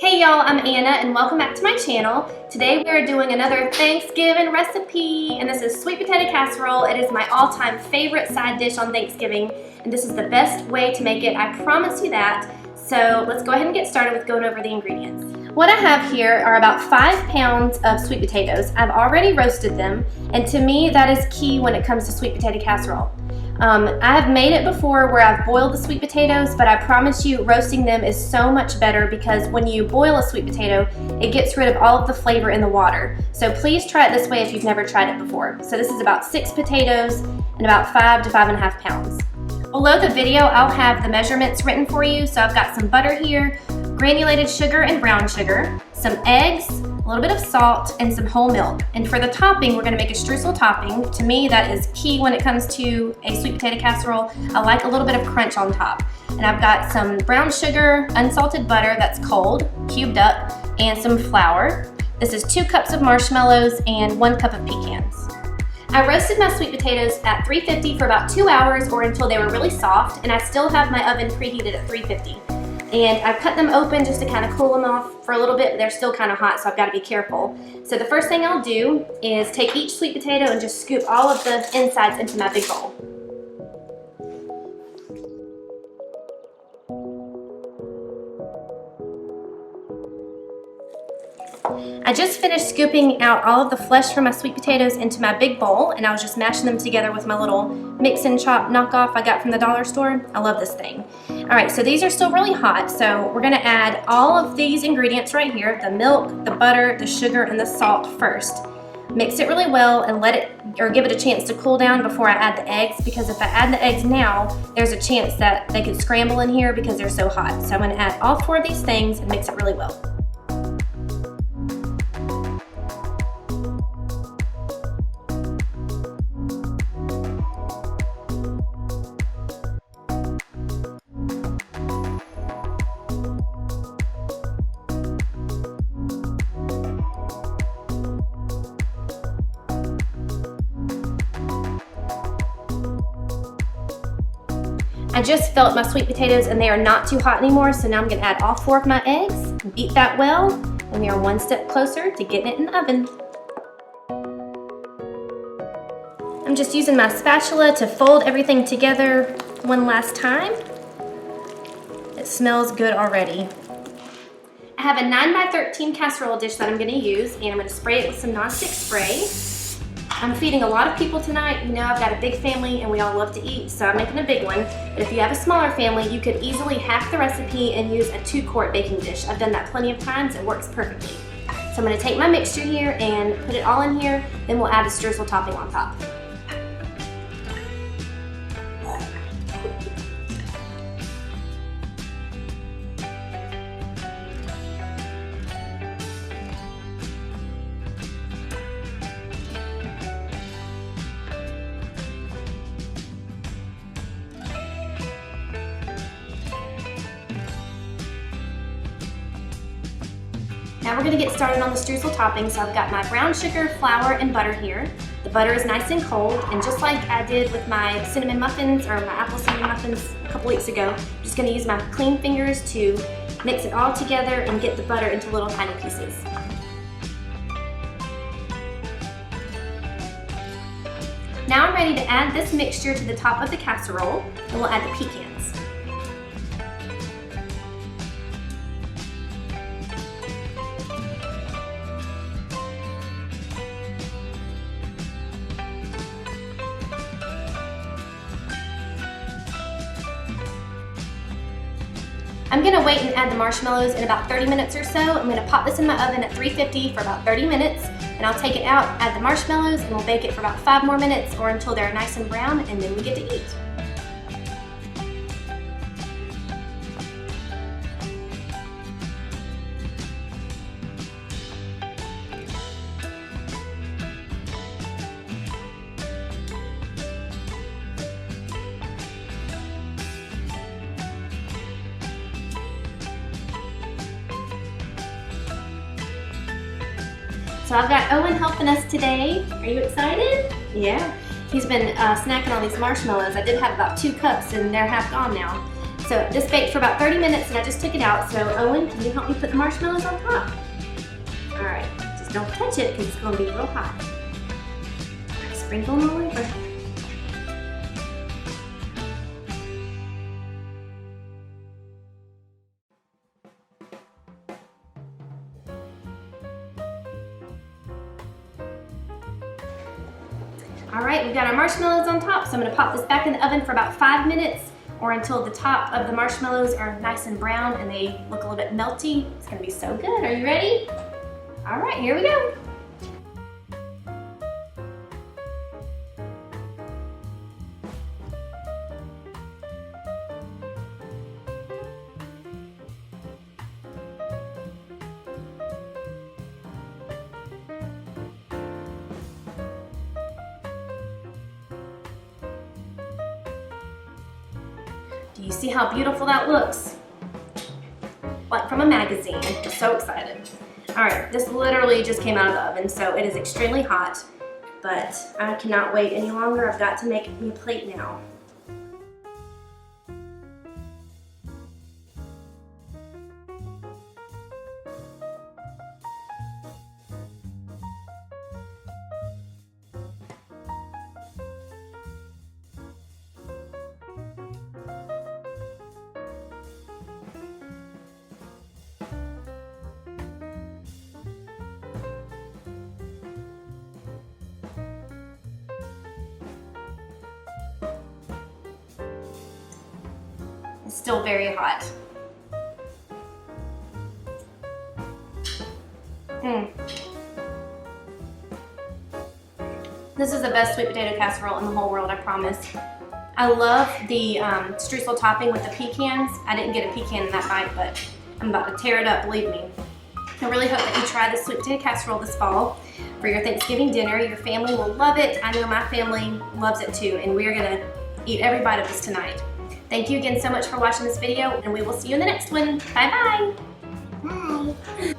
Hey y'all, I'm Anna and welcome back to my channel. Today we are doing another Thanksgiving recipe, and this is sweet potato casserole. It is my all-time favorite side dish on Thanksgiving, and this is the best way to make it, I promise you that. So let's go ahead and get started with going over the ingredients. What I have here are about 5 pounds of sweet potatoes. I've already roasted them, and to me that is key when it comes to sweet potato casserole. I have made it before where I've boiled the sweet potatoes, but I promise you roasting them is so much better because when you boil a sweet potato, it gets rid of all of the flavor in the water. So please try it this way if you've never tried it before. So this is about 6 potatoes and about 5 to 5.5 pounds. Below the video, I'll have the measurements written for you. So I've got some butter here, granulated sugar and brown sugar, some eggs, a little bit of salt, and some whole milk. And for the topping, we're gonna make a streusel topping. To me, that is key when it comes to a sweet potato casserole. I like a little bit of crunch on top. And I've got some brown sugar, unsalted butter that's cold, cubed up, and some flour. This is 2 cups of marshmallows and 1 cup of pecans. I roasted my sweet potatoes at 350 for about 2 hours or until they were really soft, and I still have my oven preheated at 350. And I've cut them open just to kind of cool them off for a little bit, but they're still kind of hot, so I've got to be careful. So the first thing I'll do is take each sweet potato and just scoop all of the insides into my big bowl. I just finished scooping out all of the flesh from my sweet potatoes into my big bowl, and I was just mashing them together with my little mix and chop knockoff I got from the dollar store. I love this thing. All right, so these are still really hot, so we're gonna add all of these ingredients right here, the milk, the butter, the sugar, and the salt first. Mix it really well and let it, or give it a chance to cool down before I add the eggs, because if I add the eggs now, there's a chance that they could scramble in here because they're so hot. So I'm gonna add all 4 of these things and mix it really well. I just felt my sweet potatoes and they are not too hot anymore, so now I'm gonna add all 4 of my eggs, beat that well, and we are 1 step closer to getting it in the oven. I'm just using my spatula to fold everything together one last time. It smells good already. I have a 9x13 casserole dish that I'm gonna use, and I'm gonna spray it with some nonstick spray. I'm feeding a lot of people tonight. You know, I've got a big family and we all love to eat, so I'm making a big one. But if you have a smaller family, you could easily hack the recipe and use a 2-quart baking dish. I've done that plenty of times. It works perfectly. So I'm gonna take my mixture here and put it all in here, then we'll add a streusel topping on top. Now we're gonna get started on the streusel topping. So I've got my brown sugar, flour, and butter here. The butter is nice and cold, and just like I did with my cinnamon muffins or my apple cinnamon muffins a couple weeks ago, I'm just gonna use my clean fingers to mix it all together and get the butter into little tiny pieces. Now I'm ready to add this mixture to the top of the casserole, and we'll add the pecans. I'm gonna wait and add the marshmallows in about 30 minutes or so. I'm gonna pop this in my oven at 350 for about 30 minutes, and I'll take it out, add the marshmallows, and we'll bake it for about 5 more minutes or until they're nice and brown, and then we get to eat. So I've got Owen helping us today. Are you excited? Yeah. He's been snacking on these marshmallows. I did have about 2 cups and they're half gone now. So this baked for about 30 minutes and I just took it out. So Owen, can you help me put the marshmallows on top? All right, just don't touch it because it's gonna be real hot. Sprinkle them all over. All right, we've got our marshmallows on top, so I'm gonna pop this back in the oven for about 5 minutes or until the top of the marshmallows are nice and brown and they look a little bit melty. It's gonna be so good. Are you ready? All right, here we go. Do you see how beautiful that looks? Like from a magazine. I'm so excited. All right, this literally just came out of the oven, so it is extremely hot, but I cannot wait any longer. I've got to make me a plate now. It's still very hot. This is the best sweet potato casserole in the whole world, I promise. I love the streusel topping with the pecans. I didn't get a pecan in that bite, but I'm about to tear it up, believe me. I really hope that you try this sweet potato casserole this fall for your Thanksgiving dinner. Your family will love it. I know my family loves it too, and we are gonna eat every bite of this tonight. Thank you again so much for watching this video, and we will see you in the next one. Bye-bye. Bye.